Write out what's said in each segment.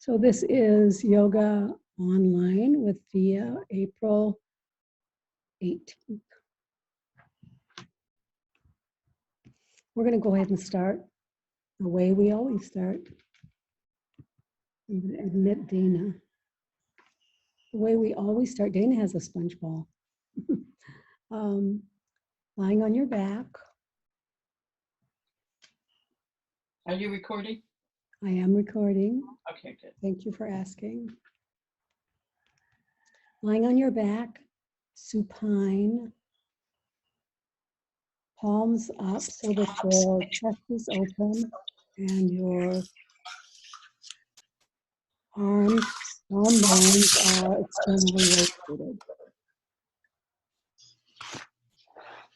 So this is yoga online with Dia, April 18th. We're going to go ahead and start the way we always start. I'm going to admit Dana. The way we always start, Dana has a sponge ball. Lying on your back. Are you recording? I am recording. Okay, good. Thank you for asking. Lying on your back, supine. Palms up so that your chest is open and your arm bones are externally rotated.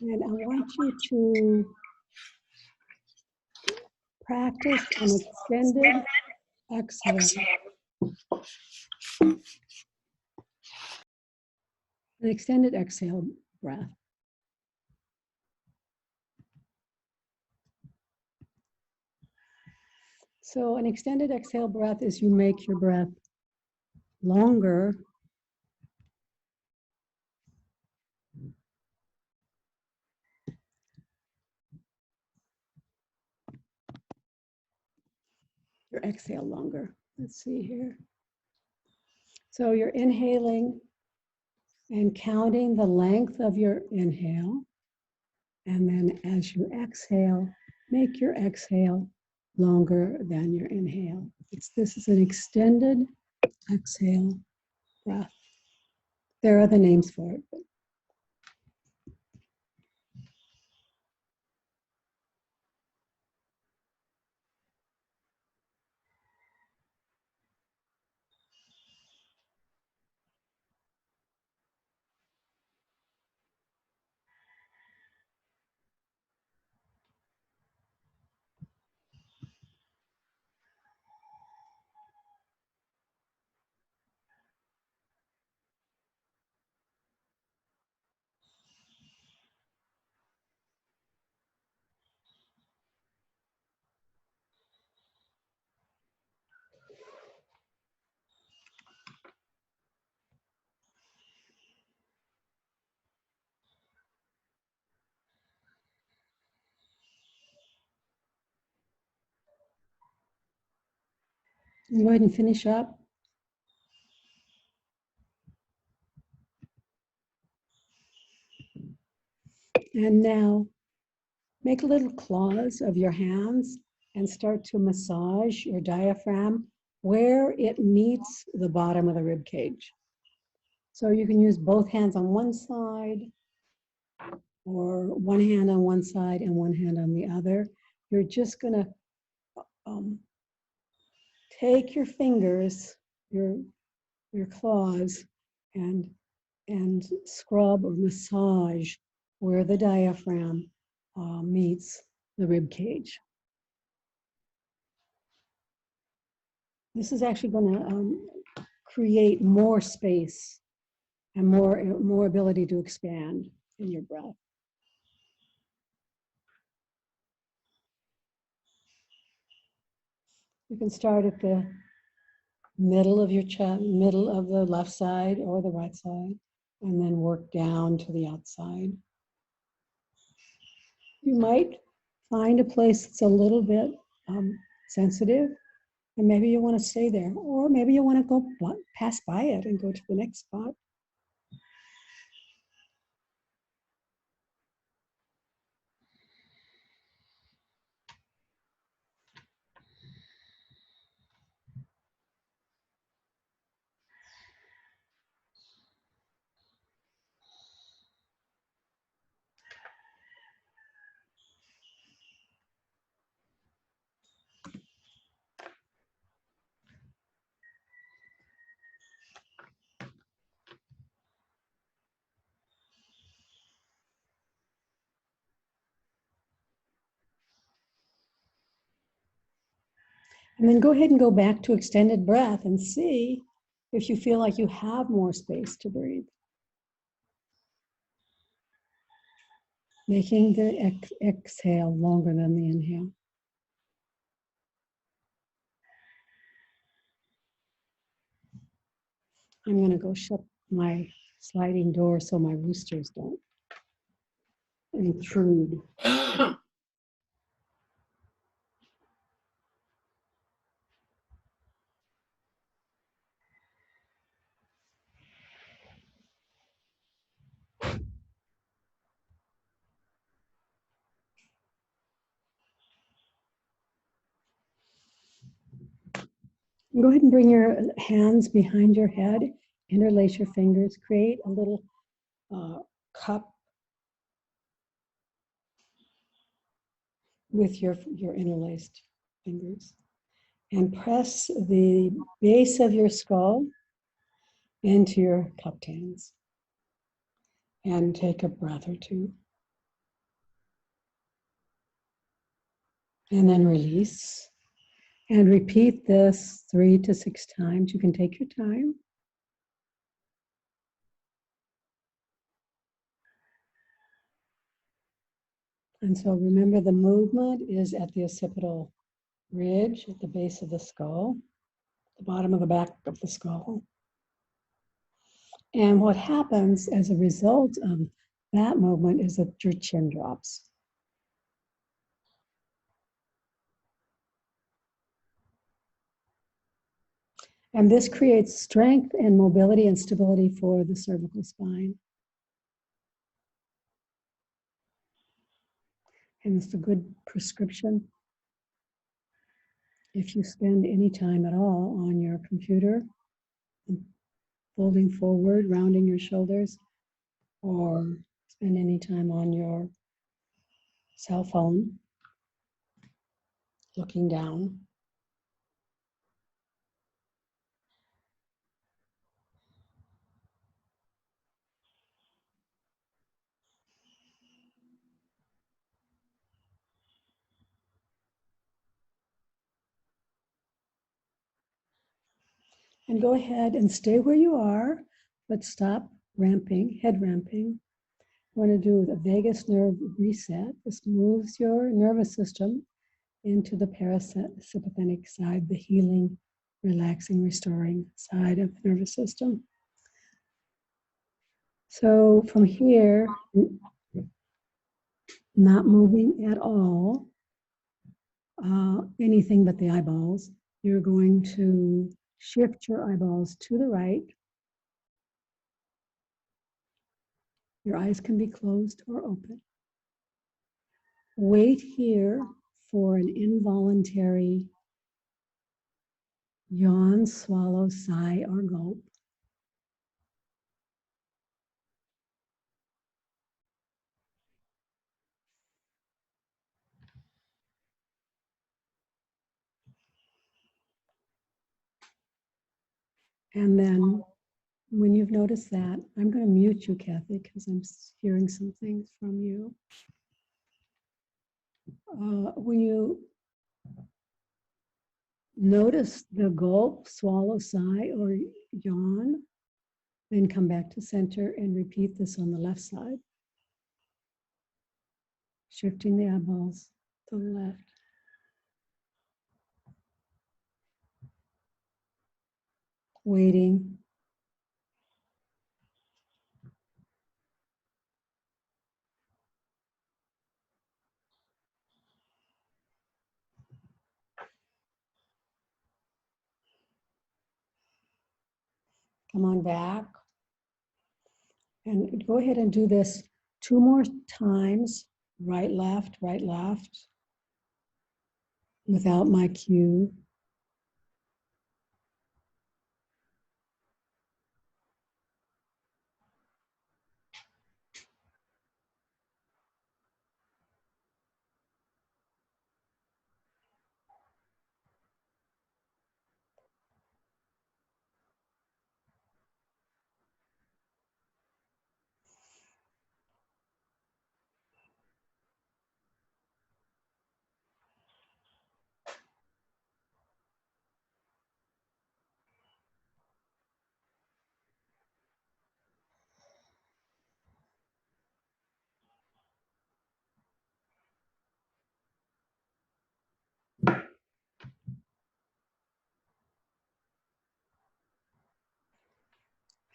And I want you to practice an extended exhale. An extended exhale breath. So an extended exhale breath is you make your breath longer your exhale longer. Let's see here. So you're inhaling and counting the length of your inhale. And then as you exhale, make your exhale longer than your inhale. This is an extended exhale breath. There are other names for it. Go ahead and finish up. And now make little claws of your hands and start to massage your diaphragm where it meets the bottom of the rib cage. So you can use both hands on one side or one hand on one side and one hand on the other. You're just going to take your fingers, your claws, and scrub or massage where the diaphragm meets the rib cage. This is actually going to create more space and more ability to expand in your breath. You can start at the middle of your chest, middle of the left side or the right side, and then work down to the outside. You might find a place that's a little bit sensitive, and maybe you want to stay there, or maybe you want to go pass by it and go to the next spot. And then go ahead and go back to extended breath and see if you feel like you have more space to breathe. Making the exhale longer than the inhale. I'm going to go shut my sliding door so my roosters don't intrude. Go ahead and bring your hands behind your head, interlace your fingers, create a little cup with your interlaced fingers, and press the base of your skull into your cupped hands, and take a breath or two. And then release. And repeat this 3 to 6 times. You can take your time. And so remember, the movement is at the occipital ridge, at the base of the skull, the bottom of the back of the skull. And what happens as a result of that movement is that your chin drops. And this creates strength and mobility and stability for the cervical spine. And it's a good prescription if you spend any time at all on your computer, folding forward, rounding your shoulders, or spend any time on your cell phone, looking down. And go ahead and stay where you are, but stop ramping, head ramping. You want to do a vagus nerve reset. This moves your nervous system into the parasympathetic side, the healing, relaxing, restoring side of the nervous system. So from here, not moving at all, anything but the eyeballs, you're going to shift your eyeballs to the right. Your eyes can be closed or open. Wait here for an involuntary yawn, swallow, sigh, or gulp. And then when you've noticed that, I'm going to mute you, Kathy, because I'm hearing some things from you. When you notice the gulp, swallow, sigh, or yawn, then come back to center and repeat this on the left side. Shifting the eyeballs to the left. Waiting. Come on back. And go ahead and do this 2 more times. Right, left, without my cue.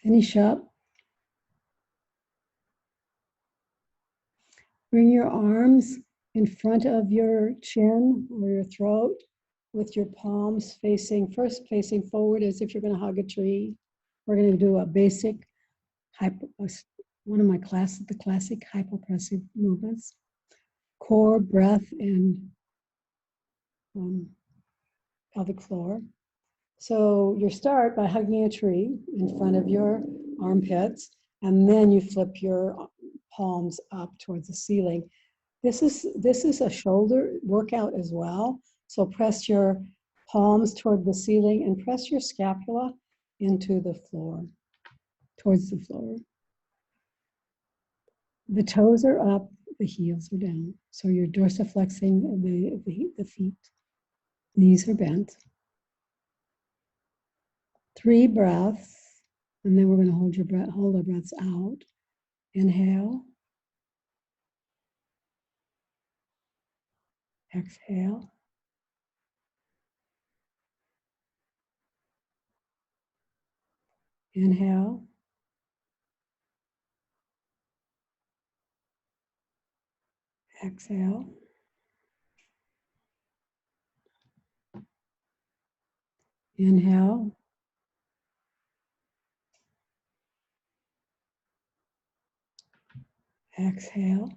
Finish up. Bring your arms in front of your chin or your throat with your palms first facing forward as if you're going to hug a tree. We're going to do a basic, one of the classic hypopressive movements. Core, breath, and pelvic floor. So you start by hugging a tree in front of your armpits, and then you flip your palms up towards the ceiling. This is a shoulder workout as well. So press your palms toward the ceiling and press your scapula into the floor, towards the floor. The toes are up, the heels are down. So you're dorsiflexing the feet. Knees are bent. 3 breaths, and then we're going to hold our breaths out. Inhale. Exhale. Inhale. Exhale. Inhale. Exhale.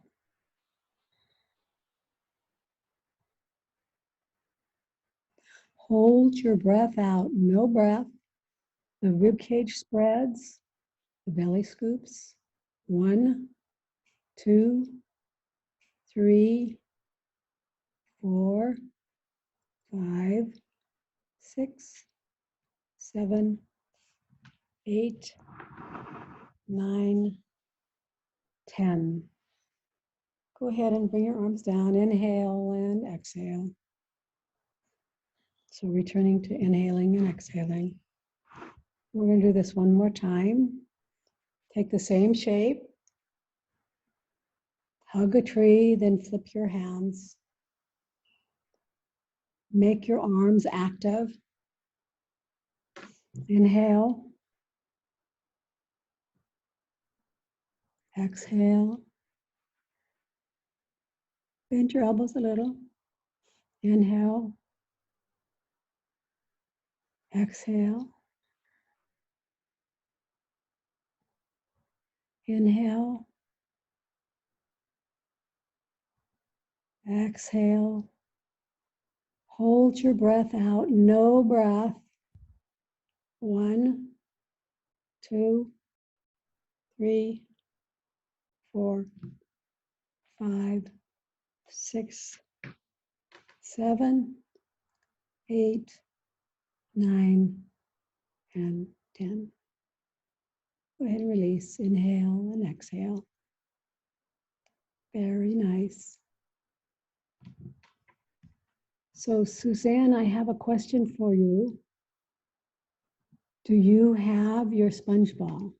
Hold your breath out. No breath. The rib cage spreads. The belly scoops. 1, 2, 3, 4, 5, 6, 7, 8, 9, 10. Go ahead and bring your arms down. Inhale and exhale. So returning to inhaling and exhaling. We're going to do this one more time. Take the same shape. Hug a tree, then flip your hands. Make your arms active. Inhale. Exhale. Bend your elbows a little. Inhale. Exhale. Inhale. Exhale. Hold your breath out. No breath. 1, 2, 3, 4, 5, 6, 7, 8, 9, and 10. Go ahead and release. Inhale and exhale. Very nice. So Suzanne, I have a question for you. Do you have your sponge ball?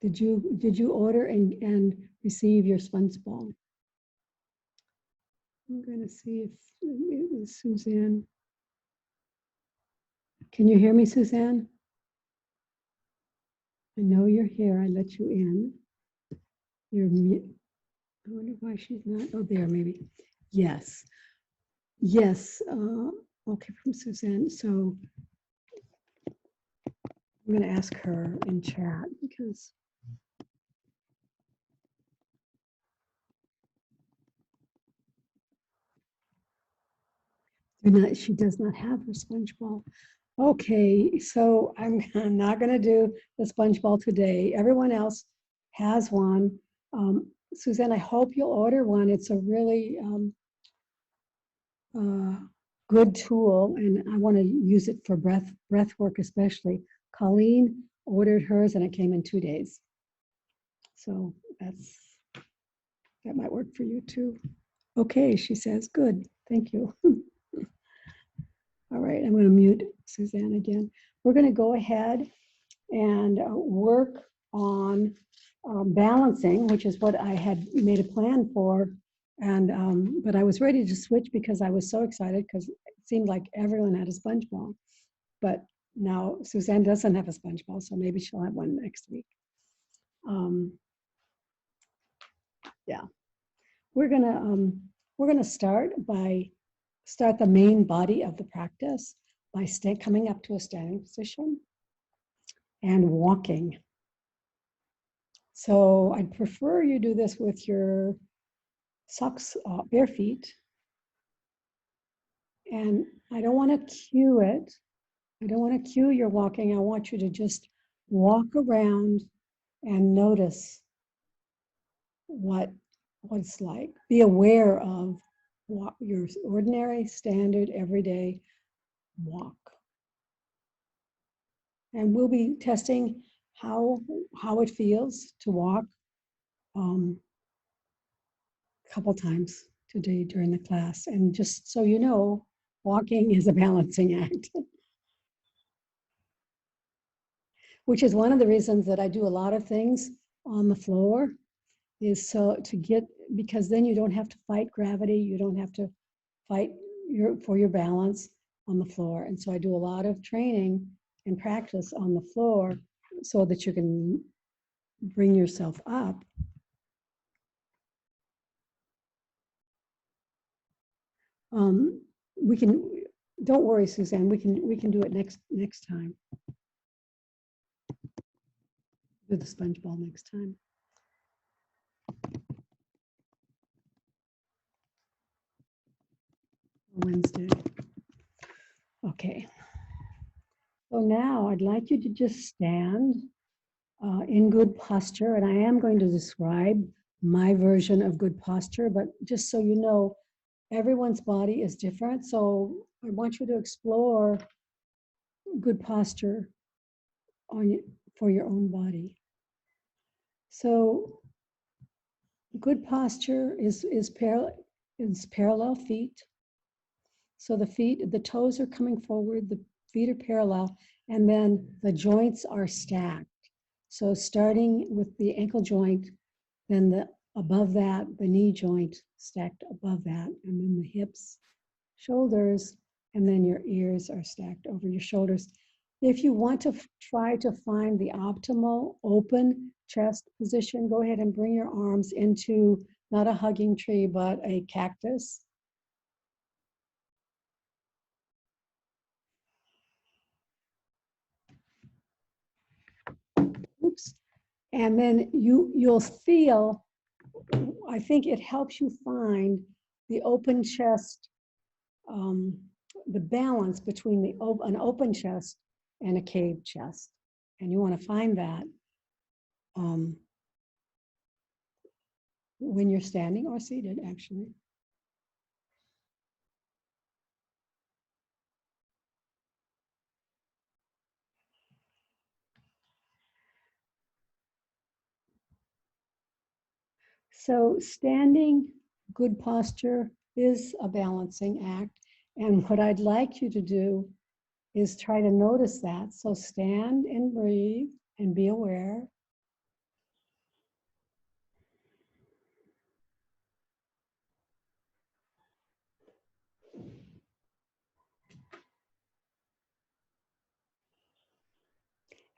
Did you order and receive your sponge ball? I'm going to see if it is Suzanne. Can you hear me, Suzanne? I know you're here. I let you in. You're mute. I wonder why she's not. Oh, there, maybe. Yes. Yes. Okay, from Suzanne. So I'm going to ask her in chat because she does not have her sponge ball. Okay, so I'm not going to do the sponge ball today. Everyone else has one. Suzanne, I hope you'll order one. It's a really good tool, and I want to use it for breath work especially. Colleen ordered hers, and it came in 2 days. So that might work for you too. Okay, she says, good, thank you. All right, I'm going to mute Suzanne again. We're going to go ahead and work on balancing, which is what I had made a plan for. And but I was ready to switch because I was so excited because it seemed like everyone had a sponge ball. But Now, Suzanne doesn't have a sponge ball, so maybe she'll have one next week. Yeah, we're gonna start the main body of the practice by coming up to a standing position and walking. So I'd prefer you do this with your socks off, bare feet. And I don't want to cue it. I don't want to cue your walking. I want you to just walk around and notice what it's like. Be aware of your ordinary, standard, everyday walk. And we'll be testing how it feels to walk a couple times today during the class. And just so you know, walking is a balancing act, which is one of the reasons that I do a lot of things on the floor, is so to get, because then you don't have to fight gravity, you don't have to fight for your balance on the floor. And so I do a lot of training and practice on the floor so that you can bring yourself up. We can, don't worry, Suzanne, we can do it next time. Do the sponge ball next time. Wednesday. Okay. So now I'd like you to just stand in good posture, and I am going to describe my version of good posture, but just so you know, everyone's body is different. So I want you to explore good posture for your own body. So good posture is parallel feet. So the toes are coming forward, the feet are parallel, and then the joints are stacked. So starting with the ankle joint, then above that, the knee joint stacked above that, and then the hips, shoulders, and then your ears are stacked over your shoulders. If you want to try to find the optimal open chest position, go ahead and bring your arms into not a hugging tree, but a cactus. Oops. And then you'll feel, I think it helps you find the open chest, the balance between an open chest and a caved chest. And you want to find that when you're standing or seated, actually. So standing, good posture is a balancing act. And what I'd like you to do is try to notice that. So stand and breathe and be aware.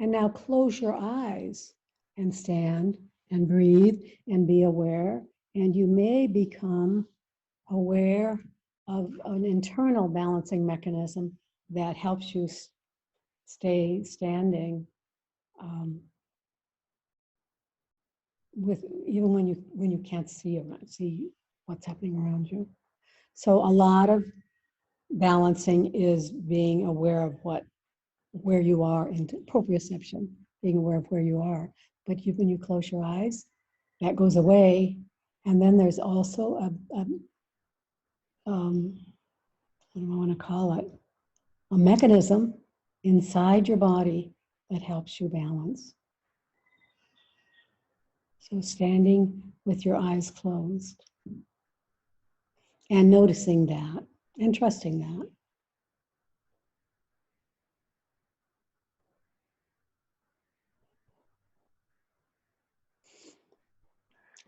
And now close your eyes and stand and breathe and be aware. And you may become aware of an internal balancing mechanism that helps you stay standing with even when you can't see what's happening around you. So a lot of balancing is being aware of where you are in proprioception, being aware of where you are. But when you close your eyes, that goes away. And then there's also what do I want to call it? A mechanism inside your body that helps you balance. So standing with your eyes closed and noticing that and trusting that.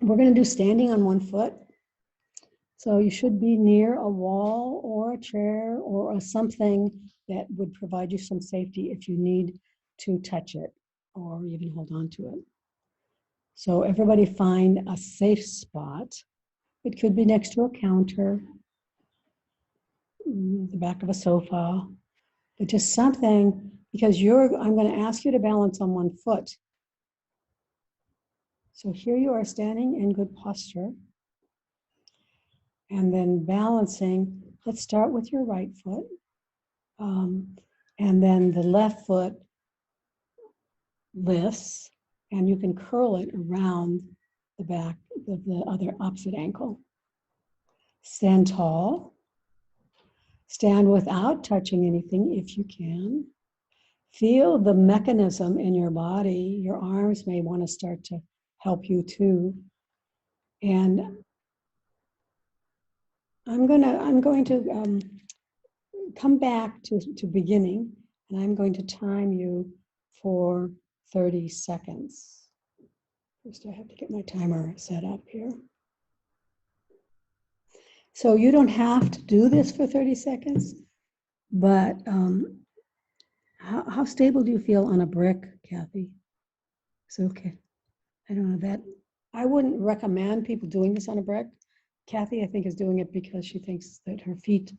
We're going to do standing on one foot. So you should be near a wall or a chair or something that would provide you some safety if you need to touch it or even hold on to it. So everybody find a safe spot. It could be next to a counter, the back of a sofa, but just something, because I'm going to ask you to balance on one foot. So here you are standing in good posture. And then balancing, let's start with your right foot. And then the left foot lifts, and you can curl it around the back of the other opposite ankle. Stand tall. Stand without touching anything if you can. Feel the mechanism in your body. Your arms may want to start to help you too. And I'm going to come back to beginning, and I'm going to time you for 30 seconds. First, I have to get my timer set up here. So you don't have to do this for 30 seconds, but how stable do you feel on a brick, Kathy? It's okay. I don't know that. I wouldn't recommend people doing this on a brick. Kathy, I think, is doing it because she thinks that her feet,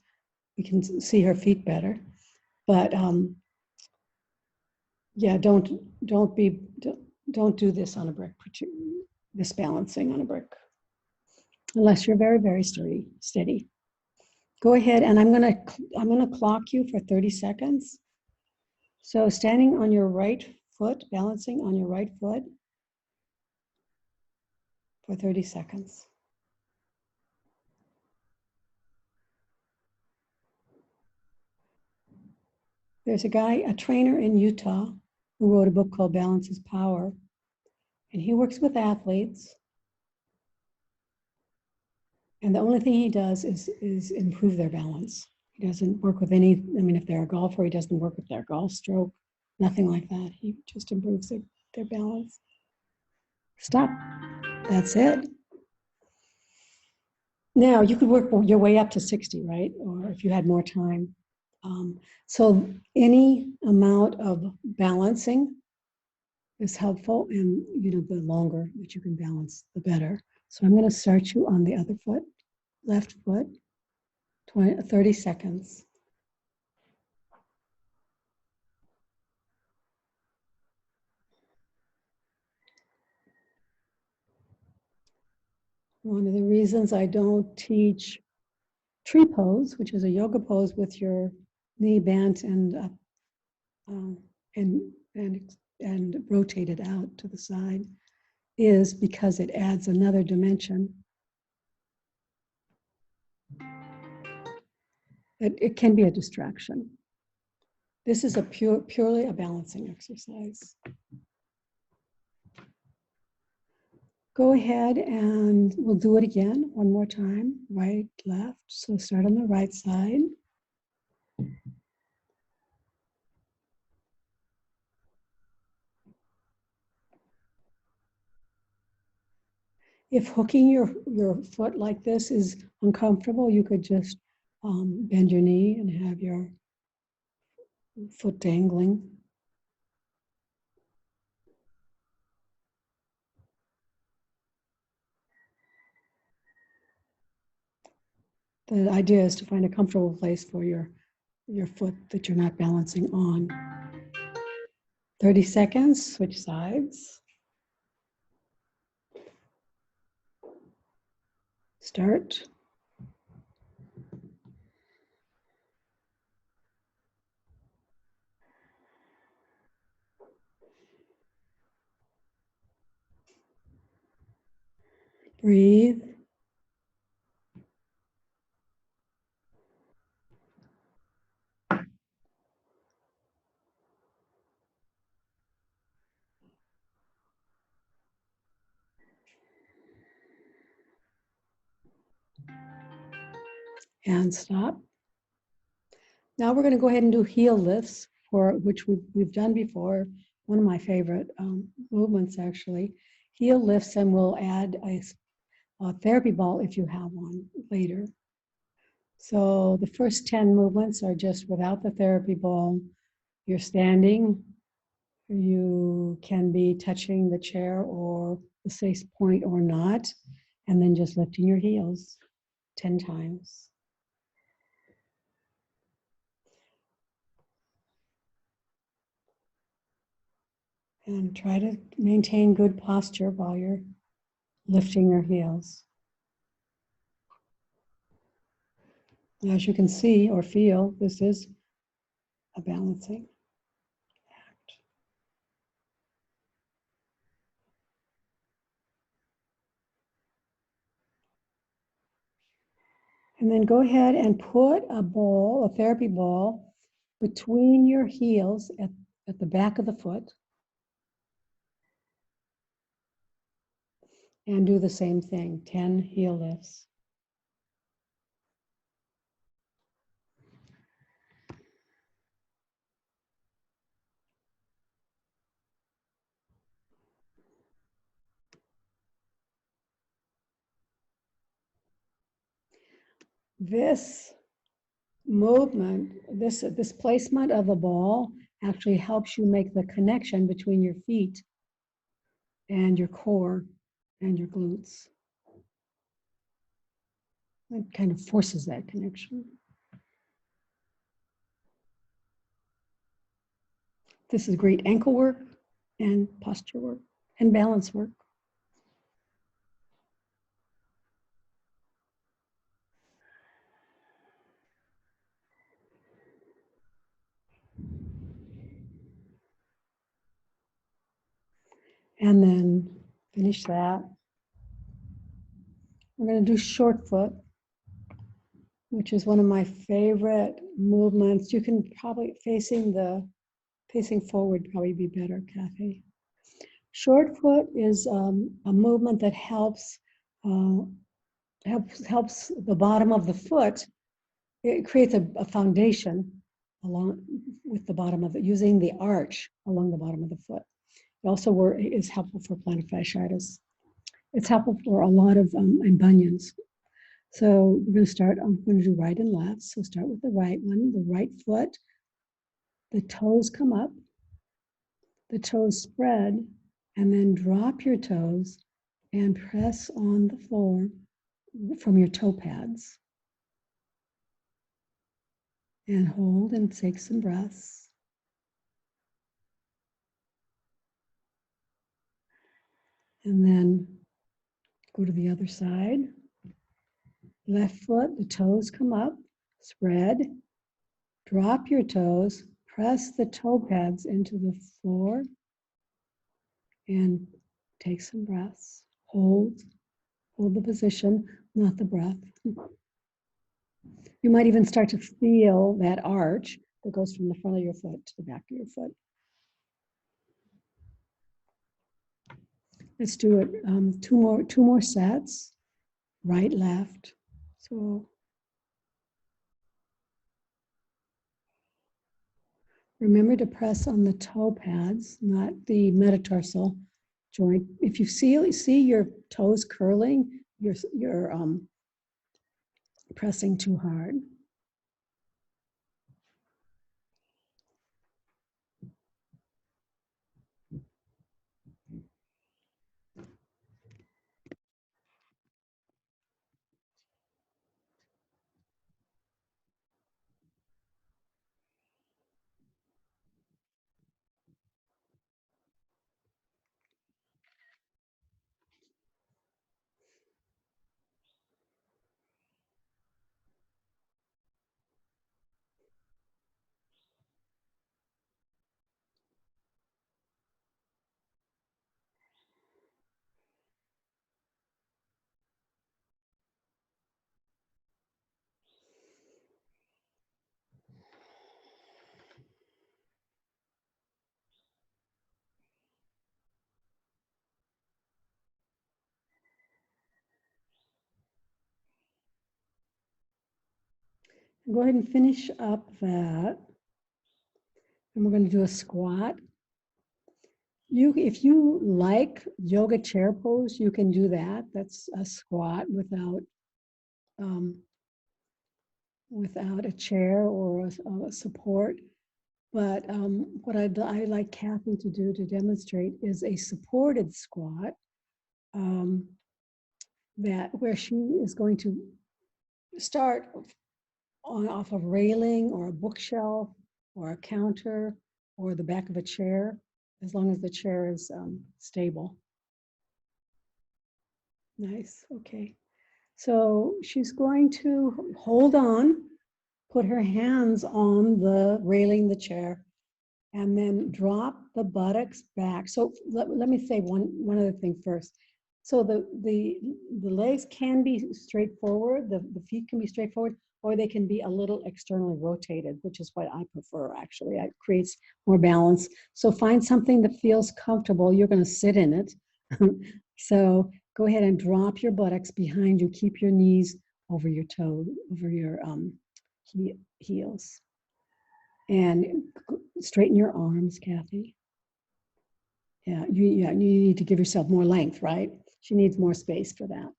we can see her feet better. But yeah, don't do this on a brick, this balancing on a brick, unless you're very, very steady. Go ahead, and I'm gonna clock you for 30 seconds. So standing on your right foot, balancing on your right foot for 30 seconds. There's a trainer in Utah who wrote a book called Balance is Power, and he works with athletes. And the only thing he does is improve their balance. He doesn't work with if they're a golfer, he doesn't work with their golf stroke, nothing like that. He just improves their balance. Stop. That's it. Now, you could work your way up to 60, right? Or if you had more time. So any amount of balancing is helpful, and the longer that you can balance, the better. So I'm going to start you on the other foot, left foot, 30 seconds. One of the reasons I don't teach tree pose, which is a yoga pose with your knee bent and rotated out to the side, is because it adds another dimension. It can be a distraction. This is purely a balancing exercise. Go ahead and we'll do it again one more time, right, left. So start on the right side. If hooking your foot like this is uncomfortable, you could just bend your knee and have your foot dangling. The idea is to find a comfortable place for your foot that you're not balancing on. 30 seconds, switch sides. Start. Breathe. And stop. Now we're going to go ahead and do heel lifts, for which we've done before. One of my favorite movements, actually. Heel lifts, and we'll add therapy ball if you have one later. So the first 10 movements are just without the therapy ball. You're standing. You can be touching the chair or the 6 point or not, and then just lifting your heels 10 times. And try to maintain good posture while you're lifting your heels. As you can see or feel, this is a balancing act. And then go ahead and put a ball, a therapy ball, between your heels at the back of the foot. And do the same thing, 10 heel lifts. This movement, this placement of the ball actually helps you make the connection between your feet and your core and your glutes. It kind of forces that connection. This is great ankle work and posture work and balance work. And then finish that. We're going to do short foot, which is one of my favorite movements. You can probably facing forward probably be better, Kathy. Short foot is a movement that helps the bottom of the foot. It creates a foundation along with the bottom of it, using the arch along the bottom of the foot. It also is helpful for plantar fasciitis. It's helpful for a lot of bunions. So we're going to start, I'm going to do right and left. So start with the right one, the right foot. The toes come up, the toes spread, and then drop your toes and press on the floor from your toe pads. And hold and take some breaths. And then go to the other side. Left foot, the toes come up, spread, drop your toes, press the toe pads into the floor, and take some breaths. Hold the position, not the breath. You might even start to feel that arch that goes from the front of your foot to the back of your foot. Let's do it two more sets, right, left. So remember to press on the toe pads, not the metatarsal joint. If you see your toes curling, you're pressing too hard. Go ahead and finish up that. And we're going to do a squat. if you like yoga chair pose, you can do that. That's a squat um, without a chair or a support. But what I like Kathy to do to demonstrate is a supported squat um, that where she is going to start off a railing or a bookshelf or a counter or the back of a chair, as long as the chair is stable. Nice, okay. So she's going to hold on, put her hands on the railing, the chair, and then drop the buttocks back. So let me say one other thing first. So the legs can be straightforward, the feet can be straightforward, or they can be a little externally rotated, which is what I prefer actually. It creates more balance. So find something that feels comfortable. You're going to sit in it. So go ahead and drop your buttocks behind you. Keep your knees over your toe, over your heels. And straighten your arms, Kathy. Yeah, you need to give yourself more length, right? She needs more space for that.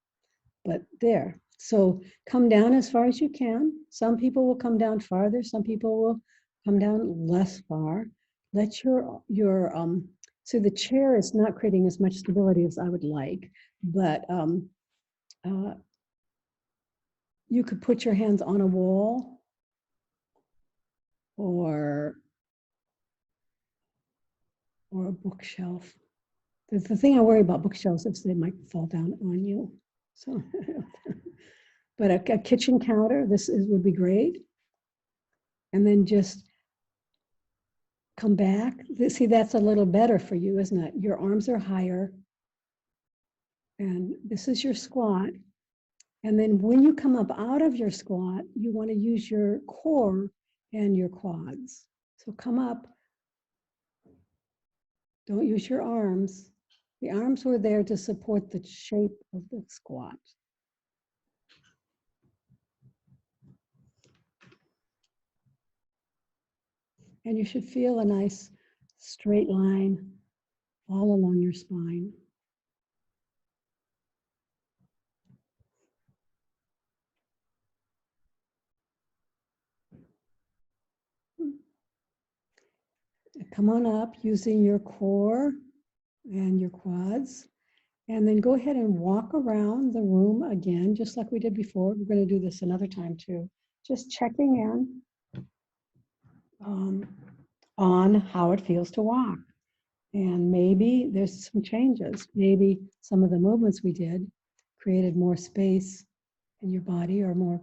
But there. So come down as far as you can. Some people will come down farther. Some people will come down less far. Let so the chair is not creating as much stability as I would like, but uh, you could put your hands on a wall or a bookshelf. The thing I worry about bookshelves is they might fall down on you. So, but a kitchen counter, would be great. And then just come back. See, that's a little better for you, isn't it? Your arms are higher. And this is your squat. And then when you come up out of your squat, you want to use your core and your quads. So come up. Don't use your arms. The arms were there to support the shape of the squat. And you should feel a nice straight line all along your spine. Come on up using your core and your quads. And then go ahead and walk around the room again, just like we did before. We're going to do this another time too. Just checking in on how it feels to walk. And maybe there's some changes. Maybe some of the movements we did created more space in your body or more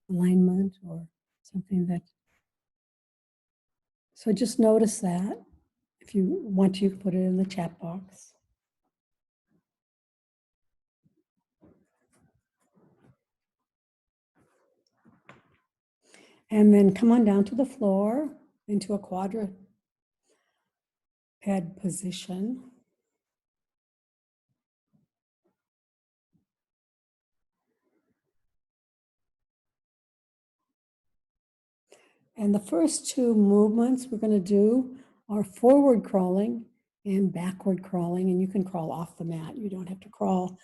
alignment or something that. So just notice that. If you want to, you can put it in the chat box. And then come on down to the floor into a quadruped position. And the first two movements we're going to do are forward crawling and backward crawling. And you can crawl off the mat. You don't have to crawl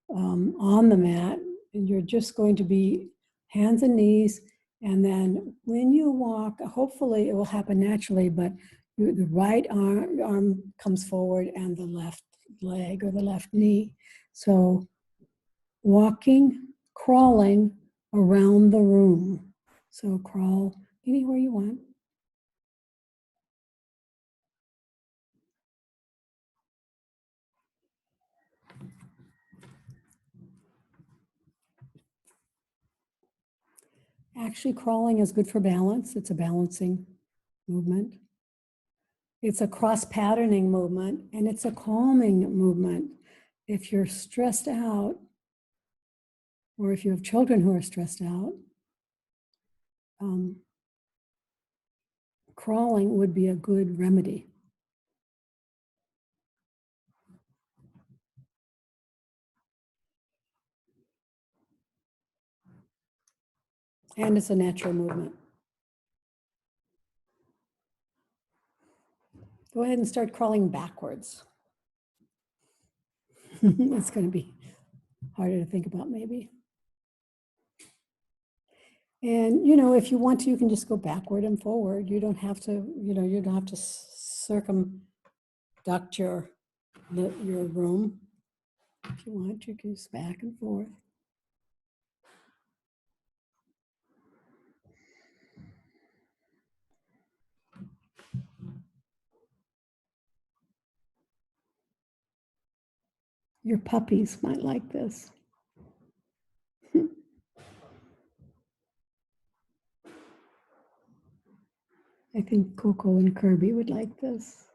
on the mat. And you're just going to be hands and knees. And then when you walk, hopefully it will happen naturally, but the right arm comes forward and the left leg or the left knee. So walking, crawling around the room. So crawl anywhere you want. Actually, crawling is good for balance. It's a balancing movement. It's a cross-patterning movement, and it's a calming movement. If you're stressed out, or if you have children who are stressed out, crawling would be a good remedy. And it's a natural movement. Go ahead and start crawling backwards. It's going to be harder to think about maybe. And, you know, if you want to, you can just go backward and forward. You don't have to, you know, you don't have to circumduct your room. If you want, you can just back and forth. Your puppies might like this. I think Coco and Kirby would like this.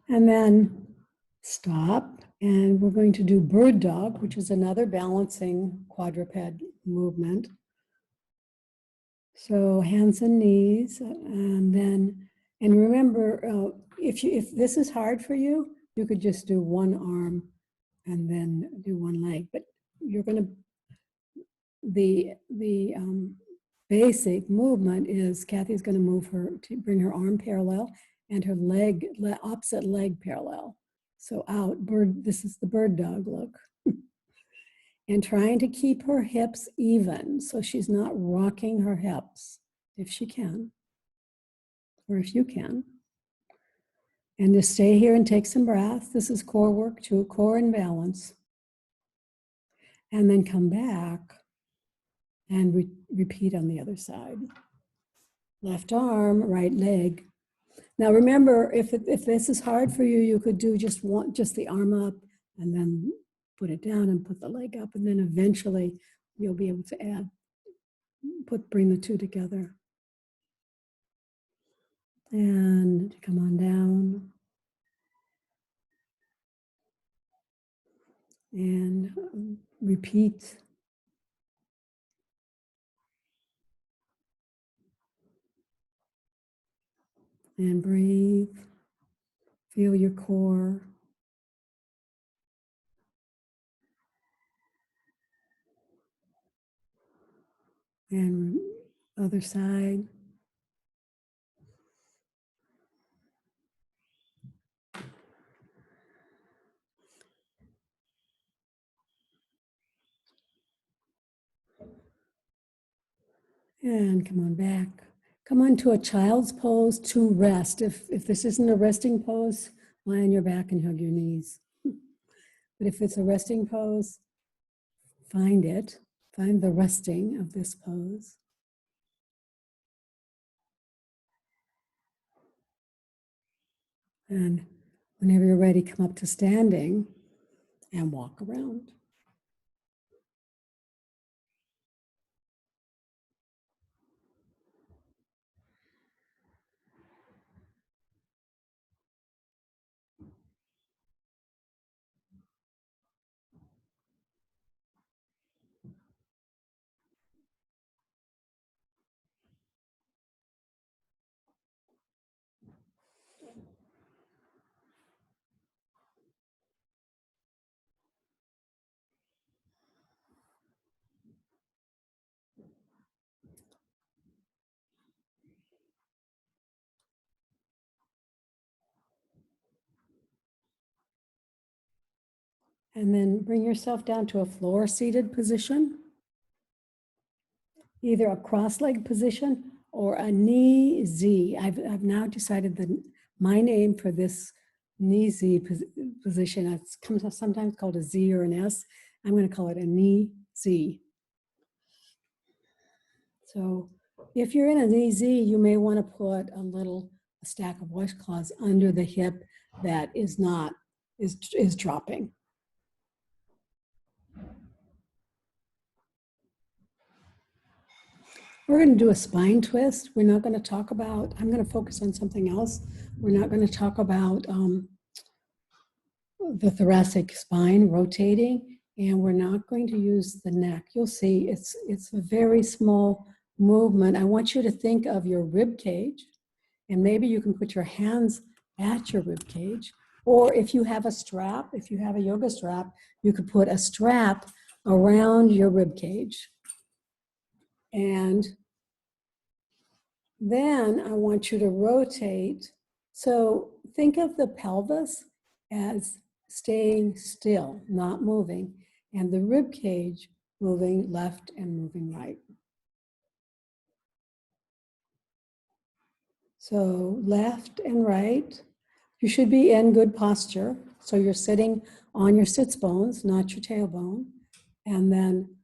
And then stop, and we're going to do bird dog, which is another balancing quadruped movement. So hands and knees, and then, and remember, if this is hard for you, you could just do one arm and then do one leg. But you're going to, the basic movement is Kathy's going to move her to bring her arm parallel and her leg, opposite leg parallel. So out, bird, this is the bird dog look. And trying to keep her hips even so she's not rocking her hips, if she can, or if you can. And to stay here and take some breath. This is core work too, core and balance. And then come back and repeat on the other side. Left arm, right leg. Now remember, if this is hard for you, you could do just the arm up and then put it down and put the leg up, and then eventually you'll be able to bring the two together. And come on down. And repeat. And breathe. Feel your core. And other side. And come on back. Come on to a child's pose to rest. If this isn't a resting pose, lie on your back and hug your knees. But if it's a resting pose, find it. Find the resting of this pose. And whenever you're ready, come up to standing and walk around. And then bring yourself down to a floor seated position, either a cross-legged position or a knee Z. I've now decided that my name for this knee Z position, it's sometimes called a Z or an S. I'm going to call it a knee Z. So if you're in a knee Z, you may want to put a stack of washcloths under the hip that is dropping. We're going to do a spine twist. We're not going to talk about, I'm going to focus on something else. We're not going to talk about the thoracic spine rotating, and we're not going to use the neck. You'll see it's a very small movement. I want you to think of your rib cage, and maybe you can put your hands at your rib cage, or if you have a strap, if you have a yoga strap, you could put a strap around your rib cage. And then I want you to rotate. So think of the pelvis as staying still, not moving, and the rib cage moving left and moving right. So left and right. You should be in good posture. So you're sitting on your sits bones, not your tailbone. And then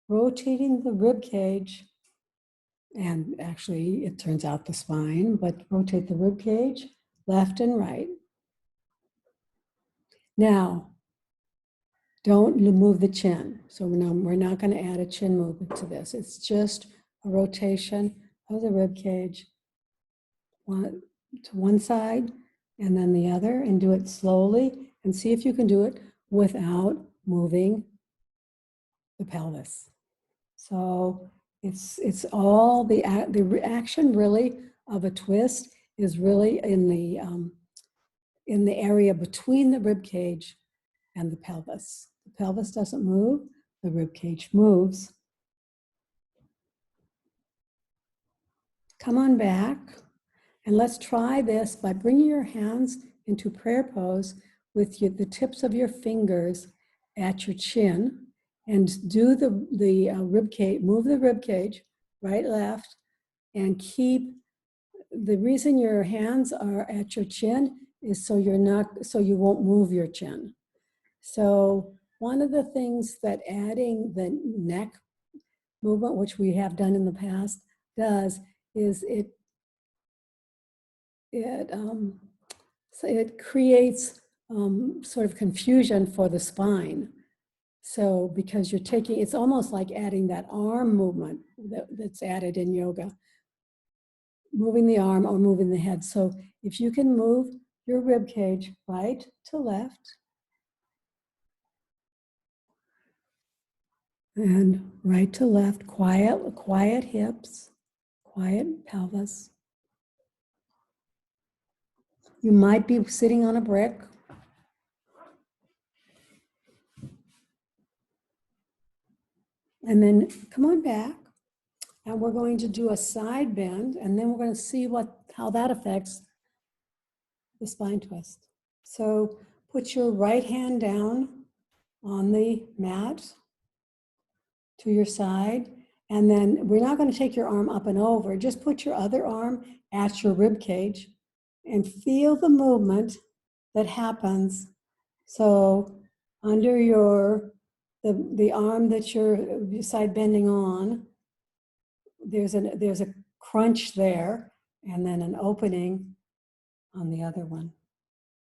rotating the rib cage, and actually it turns out the spine, but rotate the rib cage left and right. Now, don't move the chin. So we're not going to add a chin movement to this. It's just a rotation of the rib cage to one side and then the other, and do it slowly and see if you can do it without moving the pelvis. So it's all the action really of a twist is really in the area between the rib cage and the pelvis. The pelvis doesn't move, the rib cage moves. Come on back, and let's try this by bringing your hands into prayer pose with the tips of your fingers at your chin, and do the rib cage, move the rib cage, right, left, and keep, the reason your hands are at your chin is so you won't move your chin. So one of the things that adding the neck movement, which we have done in the past, does is it creates sort of confusion for the spine. So because you're taking, it's almost like adding that arm movement that's added in yoga, moving the arm or moving the head. So if you can move your rib cage right to left and right to left, quiet hips, quiet pelvis. You might be sitting on a brick. And then come on back. And we're going to do a side bend, and then we're going to see how that affects the spine twist. So put your right hand down on the mat to your side, and then we're not going to take your arm up and over. Just put your other arm at your rib cage and feel the movement that happens. So under the arm that you're side bending on, there's a crunch there, and then an opening on the other one.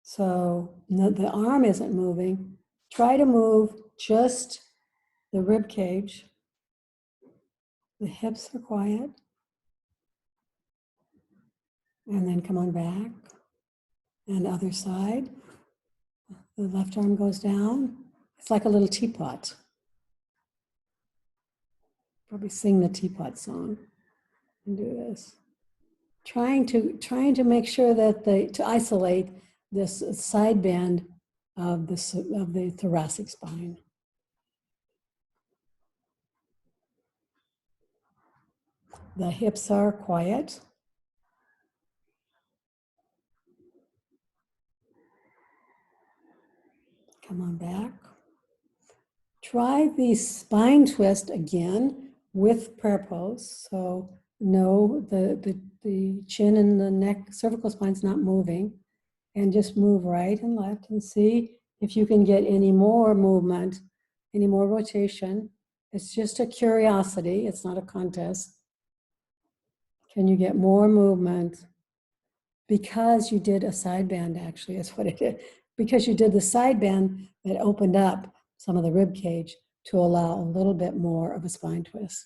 So the arm isn't moving. Try to move just the rib cage. The hips are quiet. And then come on back. And other side. The left arm goes down. It's like a little teapot. Probably sing the teapot song and do this. Trying to make sure that to isolate this side bend of the thoracic spine. The hips are quiet. Come on back. Try the spine twist again with prayer pose. So no, the chin and the neck, cervical spine's not moving. And just move right and left and see if you can get any more movement, any more rotation. It's just a curiosity. It's not a contest. Can you get more movement? Because you did a side bend, actually, is what it is. Because you did the side bend that opened up some of the rib cage to allow a little bit more of a spine twist.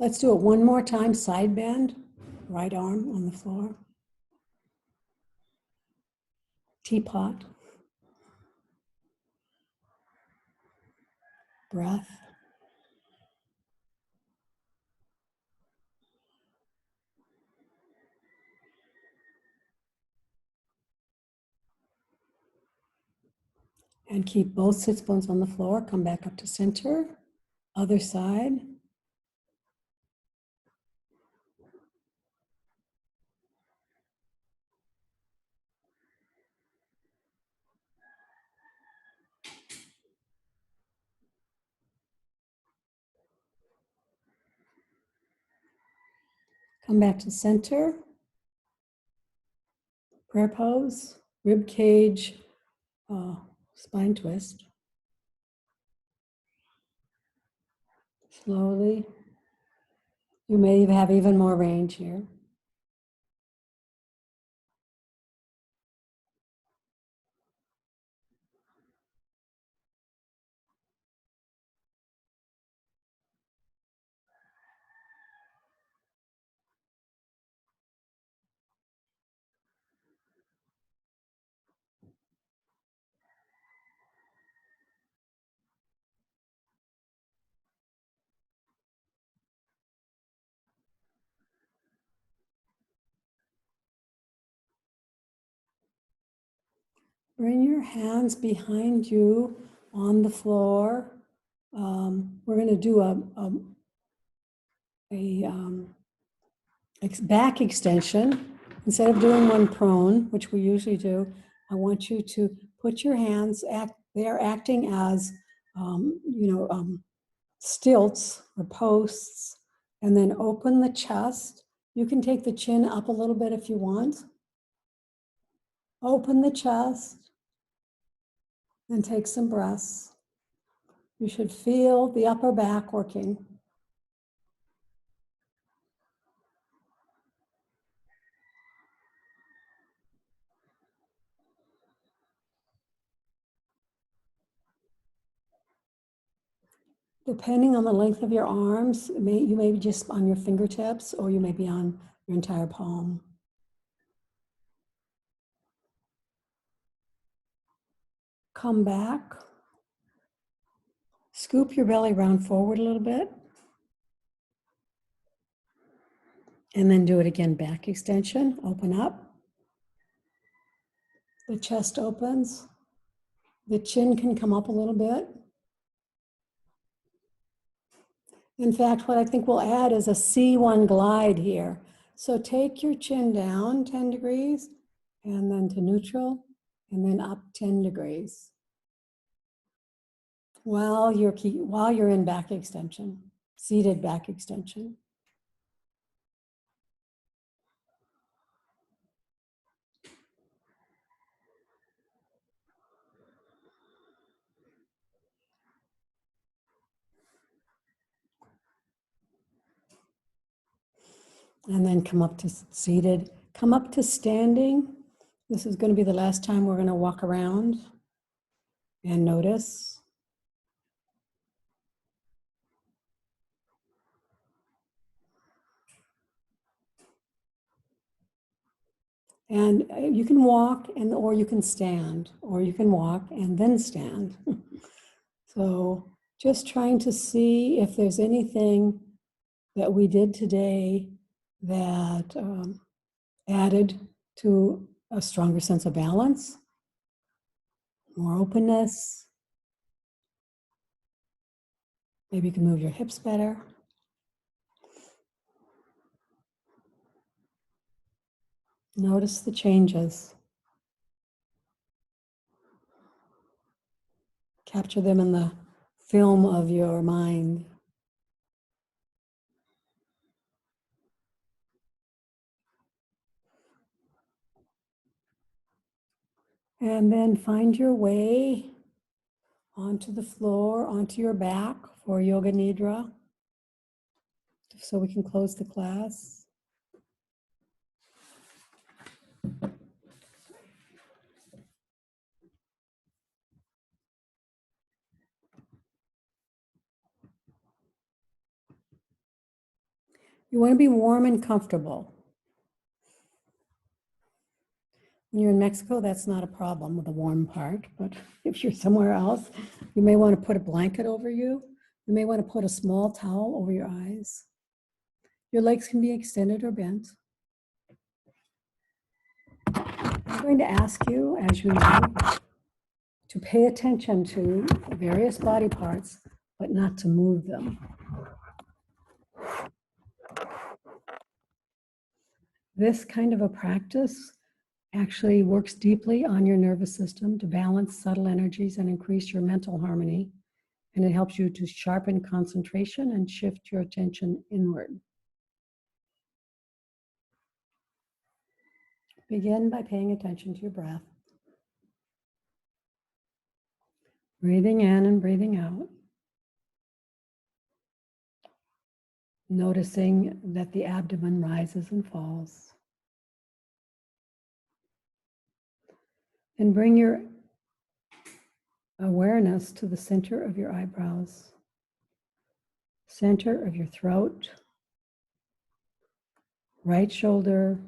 Let's do it one more time, side bend, right arm on the floor. Teapot. Breath. And keep both sits bones on the floor. Come back up to center. Other side. Come back to center. Prayer pose, rib cage, spine twist. Slowly. You may have even more range here. Bring your hands behind you on the floor. We're going to do a back extension. Instead of doing one prone, which we usually do, I want you to put your hands, they're acting as, stilts or posts, and then open the chest. You can take the chin up a little bit if you want. Open the chest and take some breaths. You should feel the upper back working. Depending on the length of your arms, you may be just on your fingertips or you may be on your entire palm. Come back. Scoop your belly round forward a little bit. And then do it again, back extension, open up. The chest opens. The chin can come up a little bit. In fact, what I think we'll add is a C1 glide here. So take your chin down 10 degrees and then to neutral and then up 10 degrees while you're in back extension, seated back extension. And then come up to seated, come up to standing. This is going to be the last time we're going to walk around and notice. And you can walk or you can stand, or you can walk and then stand. So just trying to see if there's anything that we did today that added to a stronger sense of balance, more openness. Maybe you can move your hips better. Notice the changes. Capture them in the film of your mind. And then find your way onto the floor, onto your back for Yoga Nidra, so we can close the class. You want to be warm and comfortable. When you're in Mexico, that's not a problem with the warm part, but if you're somewhere else, you may want to put a blanket over you. You may want to put a small towel over your eyes. Your legs can be extended or bent. I'm going to ask you, as you know, to pay attention to various body parts, but not to move them. This kind of a practice actually works deeply on your nervous system to balance subtle energies and increase your mental harmony. And it helps you to sharpen concentration and shift your attention inward. Begin by paying attention to your breath. Breathing in and breathing out. Noticing that the abdomen rises and falls. And bring your awareness to the center of your eyebrows, center of your throat, right shoulder,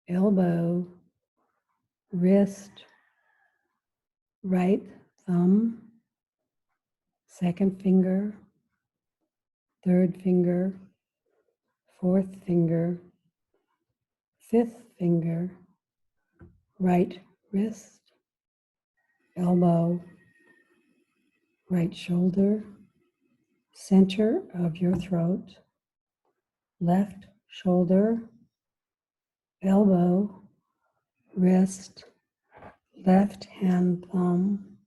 elbow, wrist, right thumb, second finger, third finger, fourth finger, fifth finger, right wrist, elbow, right shoulder, center of your throat, left shoulder, elbow, wrist, left hand thumb,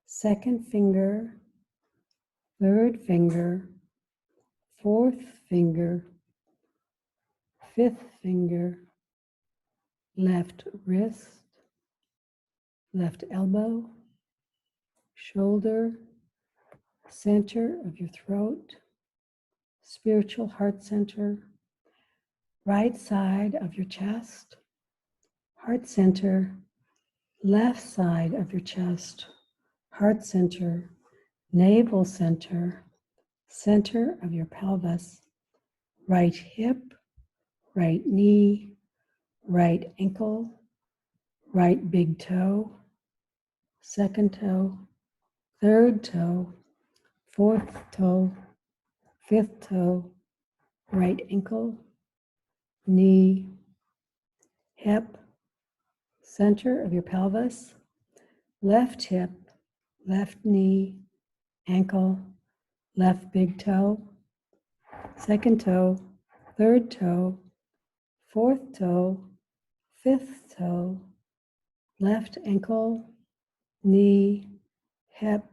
second finger, third finger, fourth finger, fifth finger, left wrist, left elbow, shoulder, center of your throat, spiritual heart center, right side of your chest, heart center, left side of your chest, heart center, navel center, center of your pelvis, right hip, right knee, right ankle, right big toe, second toe, third toe, fourth toe, fifth toe, right ankle, knee, hip, center of your pelvis, left hip, left knee, ankle, left big toe, second toe, third toe, fourth toe, fifth toe, left ankle, knee, hip,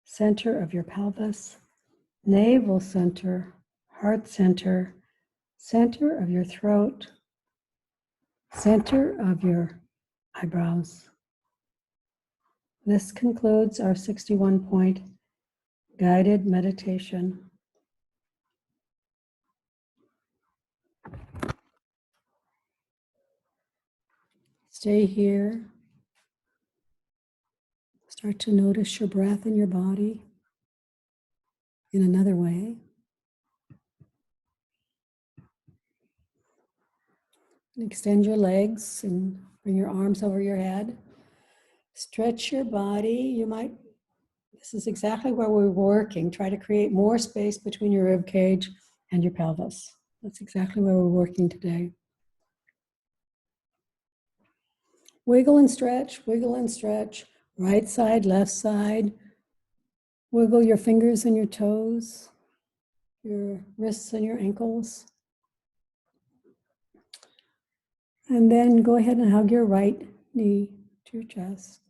center of your pelvis, navel center, heart center, center of your throat, center of your eyebrows. This concludes our 61-point guided meditation. Stay here. Start to notice your breath in your body in another way. Extend your legs and bring your arms over your head. Stretch your body. This is exactly where we're working. Try to create more space between your rib cage and your pelvis. That's exactly where we're working today. Wiggle and stretch, right side, left side. Wiggle your fingers and your toes, your wrists and your ankles. And then go ahead and hug your right knee to your chest.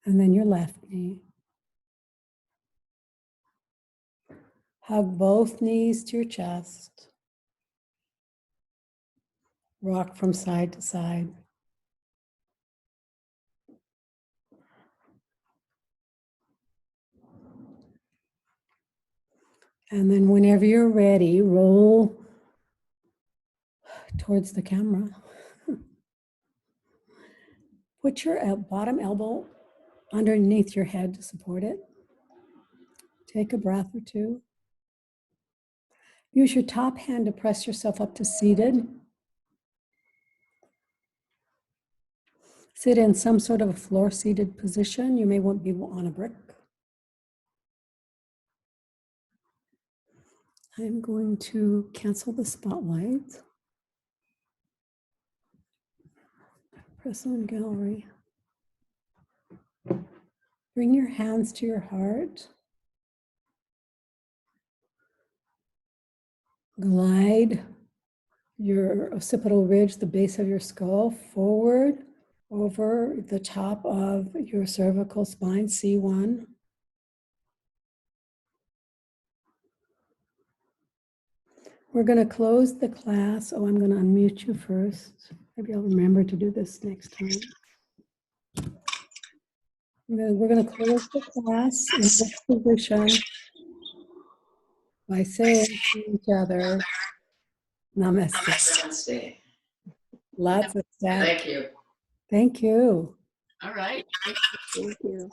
And then your left knee. Hug both knees to your chest. Rock from side to side. And then whenever you're ready, roll towards the camera. Put your bottom elbow underneath your head to support it. Take a breath or two. Use your top hand to press yourself up to seated. Sit in some sort of a floor-seated position. You may want to be on a brick. I'm going to cancel the spotlight. Press on gallery. Bring your hands to your heart. Glide your occipital ridge, the base of your skull, forward over the top of your cervical spine, C1. We're going to close the class. Oh, I'm going to unmute you first. Maybe I'll remember to do this next time. We're going to close the class in this position by saying to each other, namaste. Namaste. Lots of that. Thank you. Thank you. All right. Thank you.